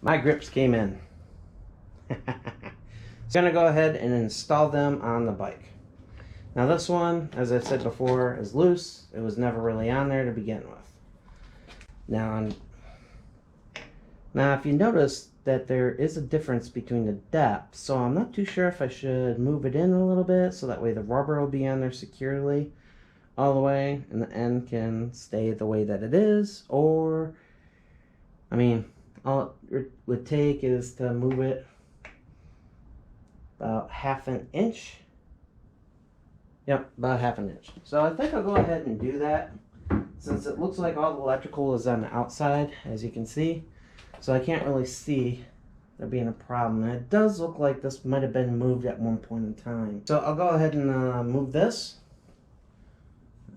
my grips came in. So I'm gonna go ahead and install them on the bike. Now this one, as I said before, is loose. It was never really on there to begin with. Now if you notice that there is a difference between the depth, so I'm not too sure if I should move it in a little bit so that way the rubber will be on there securely all the way and the end can stay the way that it is, or I mean, all it would take is to move it about 1/2 inch. Yep, about 1/2 inch. So I think I'll go ahead and do that since it looks like all the electrical is on the outside, as you can see. So I can't really see there being a problem. And it does look like this might have been moved at one point in time. So I'll go ahead and move this.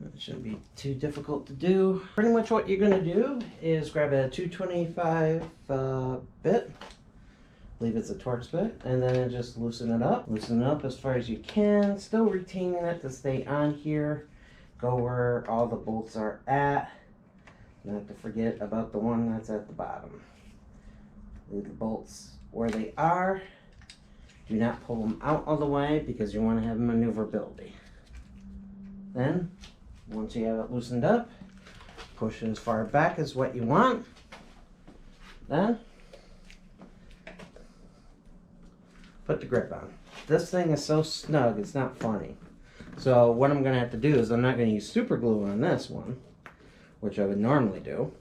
It shouldn't be too difficult to do. Pretty much what you're going to do is grab a 225 bit. I believe it's a Torx bit. And then just loosen it up. Loosen it up as far as you can. Still retaining it to stay on here. Go where all the bolts are at. Not to forget about the one that's at the bottom. Leave the bolts where they are. Do not pull them out all the way because you want to have maneuverability. Then, once you have it loosened up, push it as far back as what you want. Then, put the grip on. This thing is so snug, it's not funny. So what I'm going to have to do is I'm not going to use super glue on this one, which I would normally do.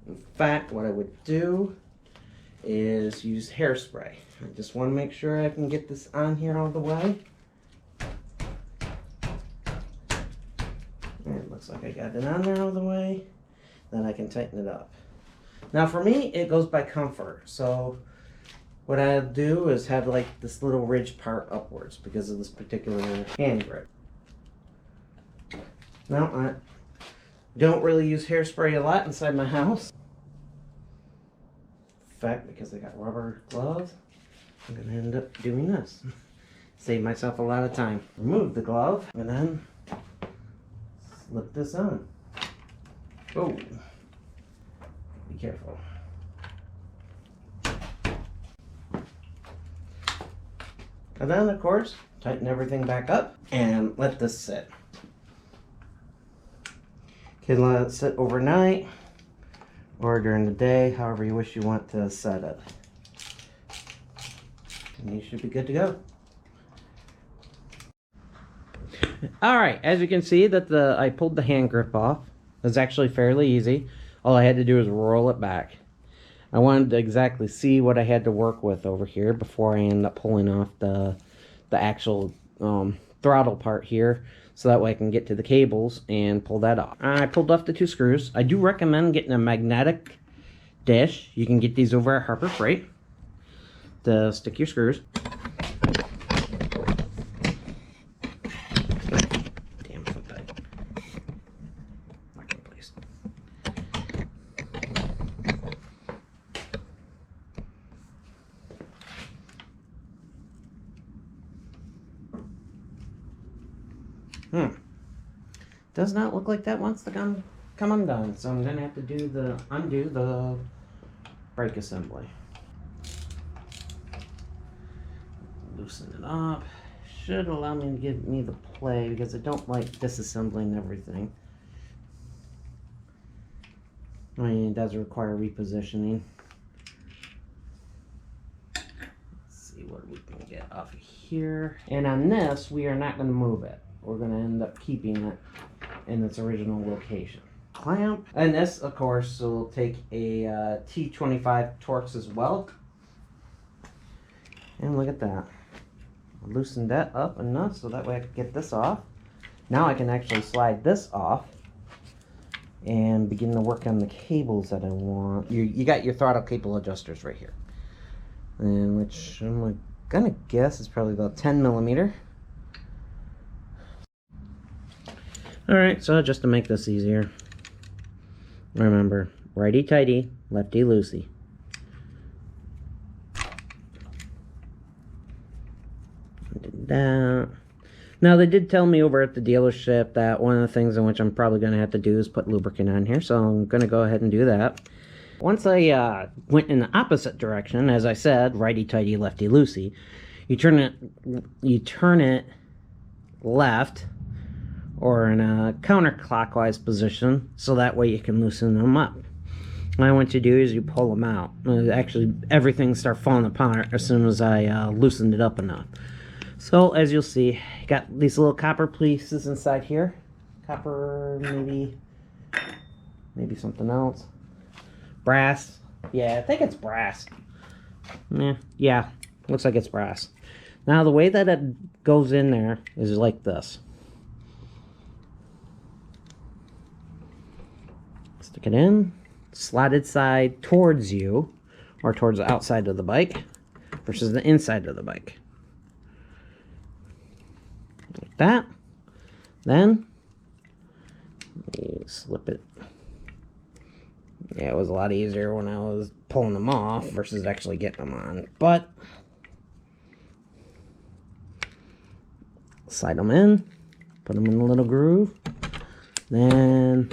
In fact, what I would do is use hairspray. I just want to make sure I can get this on here all the way. And it looks like I got it on there all the way. Then I can tighten it up. Now for me, it goes by comfort. So what I'll do is have like this little ridge part upwards because of this particular hand grip. Now I don't really use hairspray a lot inside my house. In fact, because I got rubber gloves, I'm going to end up doing this. Save myself a lot of time. Remove the glove and then slip this on. Oh, be careful. And then, of course, tighten everything back up and let this sit. You can let it sit overnight or during the day, however you wish you want to set it. And you should be good to go. Alright, as you can see that I pulled the hand grip off. It was actually fairly easy. All I had to do was roll it back. I wanted to exactly see what I had to work with over here before I end up pulling off the actual throttle part here, so that way I can get to the cables and pull that off. I pulled off the 2 screws. I do recommend getting a magnetic dish. You can get these over at Harbor Freight to stick your screws. Damn foot peg. Lock in place. Does not look like that wants to come undone, so I'm gonna have to undo the brake assembly. Loosen it up. Should allow me to give me the play because I don't like disassembling everything. I mean, it does require repositioning. Let's see what we can get off of here. And on this, we are not going to move it. We're going to end up keeping it in its original location. Clamp. And this, of course, will take a T25 Torx as well. And look at that. I loosened that up enough so that way I can get this off. Now I can actually slide this off and begin to work on the cables that I want. You got your throttle cable adjusters right here. And which I'm gonna guess is probably about 10 millimeter. Alright, so just to make this easier, remember, righty tighty, lefty loosey. Did that. Now they did tell me over at the dealership that one of the things in which I'm probably going to have to do is put lubricant on here, so I'm going to go ahead and do that. Once I went in the opposite direction, as I said, righty-tighty, lefty-loosey, you turn it left or in a counterclockwise position, so that way you can loosen them up. What I want you to do is you pull them out. Actually, everything started falling apart as soon as I loosened it up enough. So, as you'll see, you got these little copper pieces inside here. Copper, maybe something else. Brass. Yeah, I think it's brass. Yeah, looks like it's brass. Now, the way that it goes in there is like this. Stick it in, slotted side towards you, or towards the outside of the bike, versus the inside of the bike. Like that. Then, you slip it. Yeah, it was a lot easier when I was pulling them off versus actually getting them on. But, slide them in, put them in a little groove. Then,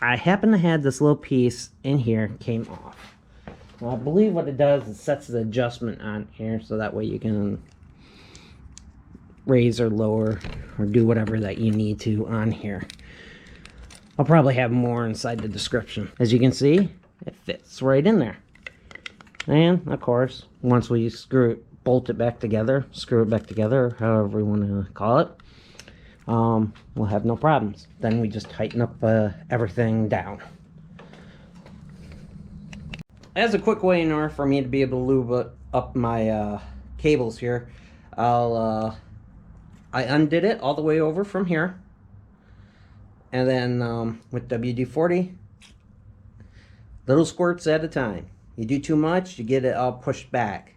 I happen to have this little piece in here came off. Now, I believe what it does is sets the adjustment on here, so that way you can raise or lower or do whatever that you need to on here. I'll probably have more inside the description. As you can see, it fits right in there. And, of course, once we bolt it back together, screw it back together, however you want to call it, we'll have no problems. Then we just tighten up everything down. As a quick way in order for me to be able to lube up my cables here, I undid it all the way over from here. And then with WD-40, little squirts at a time. You do too much, you get it all pushed back.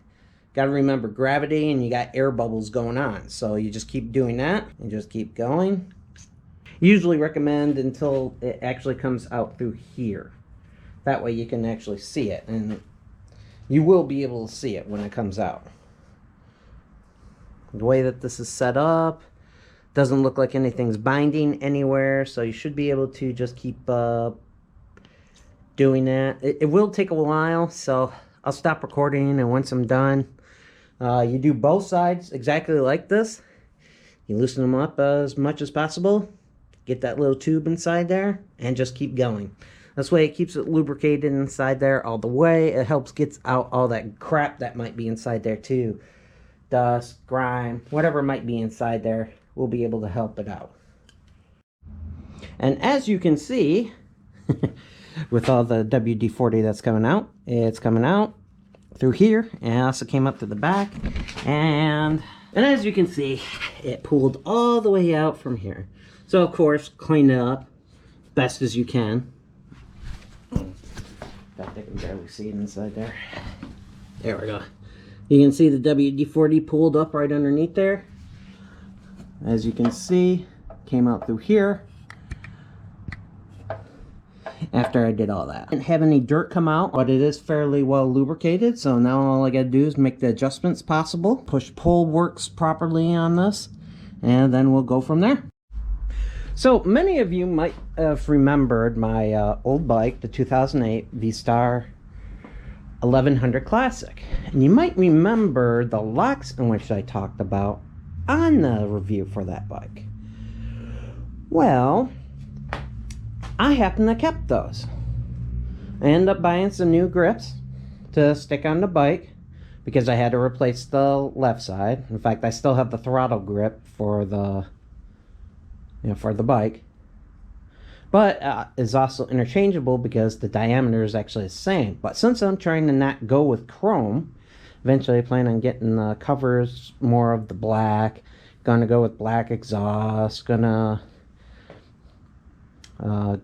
Got to remember gravity, and you got air bubbles going on. So you just keep doing that and just keep going. Usually recommend until it actually comes out through here. That way you can actually see it, and you will be able to see it when it comes out. The way that this is set up doesn't look like anything's binding anywhere, so you should be able to just keep doing that. It will take a while, so I'll stop recording, and once I'm done, you do both sides exactly like this. You loosen them up as much as possible, get that little tube inside there, and just keep going. This way it keeps it lubricated inside there all the way. It helps get out all that crap that might be inside there too. Dust, grime, whatever might be inside there, will be able to help it out. And as you can see, with all the WD-40 that's coming out, it's coming out through here, and also came up to the back, and as you can see, it pulled all the way out from here. So of course, clean it up best as you can. In fact, I can barely see it inside there. There we go. You can see the WD-40 pulled up right underneath there. As you can see, came out through here after I did all that. Didn't have any dirt come out, but it is fairly well lubricated, so now all I gotta do is make the adjustments possible. Push-pull works properly on this, and then we'll go from there. So many of you might have remembered my old bike, the 2008 V-Star 1100 Classic. And you might remember the locks in which I talked about on the review for that bike. Well, I happen to have kept those. I ended up buying some new grips to stick on the bike because I had to replace the left side. In fact, I still have the throttle grip for the bike, but is also interchangeable because the diameter is actually the same. But since I'm trying to not go with chrome, eventually I plan on getting the covers more of the black. Gonna go with black exhaust. Gonna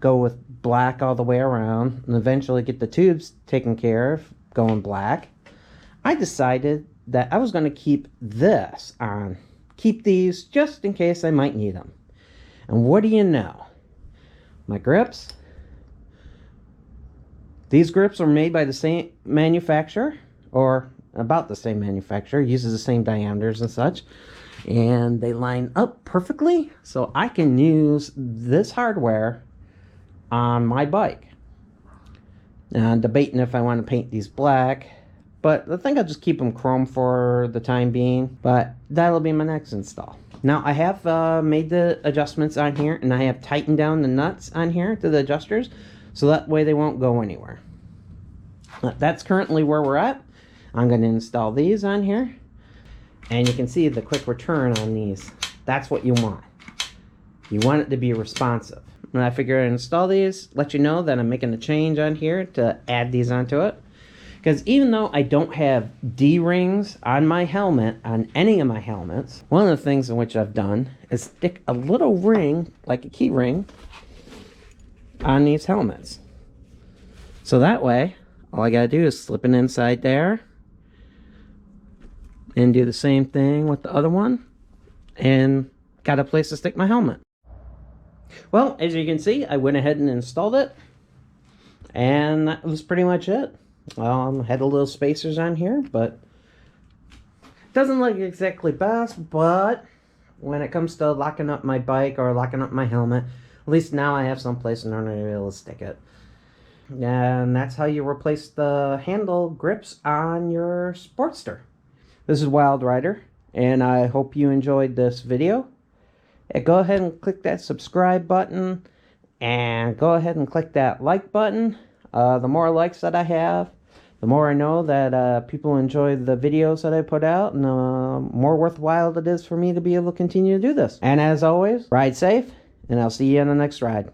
go with black all the way around, and eventually get the tubes taken care of, going black. I decided that I was going to keep this on. Keep these just in case I might need them. And what do you know? My grips. These grips are made by the same manufacturer, or about the same manufacturer, uses the same diameters and such. And they line up perfectly, so I can use this hardware on my bike. Debating if I want to paint these black, but I think I'll just keep them chrome for the time being, but that'll be my next install. Now I have made the adjustments on here, and I have tightened down the nuts on here to the adjusters, so that way they won't go anywhere. That's currently where we're at. I'm going to install these on here, and you can see the quick return on these. That's what you want. You want it to be responsive. And I figure I'd install these, let you know that I'm making a change on here to add these onto it. Because even though I don't have D-rings on my helmet, on any of my helmets, one of the things in which I've done is stick a little ring, like a key ring, on these helmets. So that way, all I gotta do is slip it inside there, and do the same thing with the other one, and got a place to stick my helmet. Well, as you can see, I went ahead and installed it, and that was pretty much it. Had a little spacers on here, but doesn't look exactly best, but when it comes to locking up my bike or locking up my helmet, at least now I have some place in order to be able to stick it. And that's how you replace the handle grips on your Sportster. This is Wild Rider, and I hope you enjoyed this video. Go ahead and click that subscribe button, and go ahead and click that like button. The more likes that I have, the more I know that people enjoy the videos that I put out, and the more worthwhile it is for me to be able to continue to do this. And as always, ride safe, and I'll see you on the next ride.